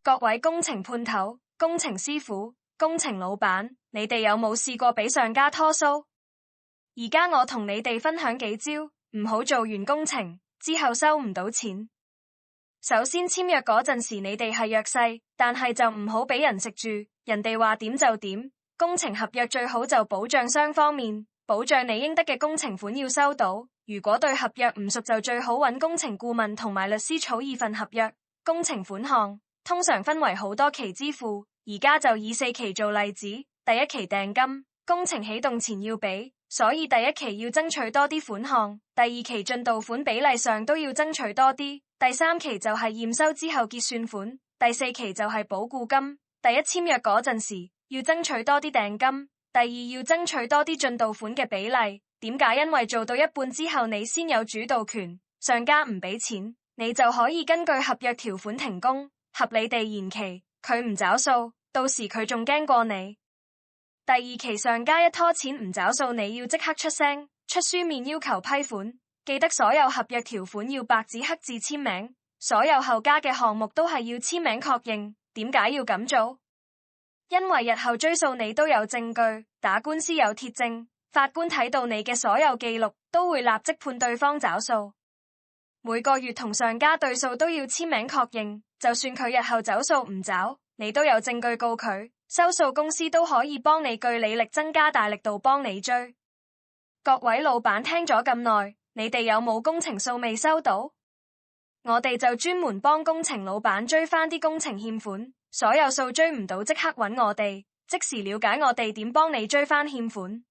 各位工程判頭、工程師傅、工程老闆，你哋有冇試過俾上家拖數？而家我同你哋分享幾招，唔好做完工程之後收唔到錢。首先簽約嗰陣時，你哋係弱勢，但係就唔好俾人食住，人哋話點就點。工程合約最好就保障雙方面，保障你應得嘅工程款要收到。如果對合約唔熟，就最好揾工程顧問同埋律師草擬份合約。工程款項通常分為好多期支付，而家就以4期做例子。第一期訂金，工程啟動前要俾，所以第一期要爭取多啲款項。第二期進度款比例上都要爭取多啲。第三期就係驗收之後結算款，第四期就係保固金。第一簽約嗰陣時要爭取多啲訂金，第二要爭取多啲進度款嘅比例。點解？因為做到一半之後你先有主導權，上家唔俾錢，你就可以根據合約條款停工，合理地延期。佢唔找數，到時佢仲驚過你。第二期上家一拖錢唔找數，你要即刻出聲，出書面要求批款。記得所有合約條款要白紙黑字簽名，所有後加嘅項目都係要簽名確認。點解要咁做？因為日後追訴你都有證據，打官司有鐵證，法官睇到你嘅所有記錄，都會立即判對方找數。每個月同上家對數都要簽名確認，就算佢日後走數唔找，你都有證據告佢，收數公司都可以幫你據理力爭，加大力度幫你追。各位老闆聽咗咁耐，你哋有冇工程數未收到？我哋就專門幫工程老闆追翻啲工程欠款，所有數追唔到即刻揾我哋，即時了解我哋點幫你追翻欠款。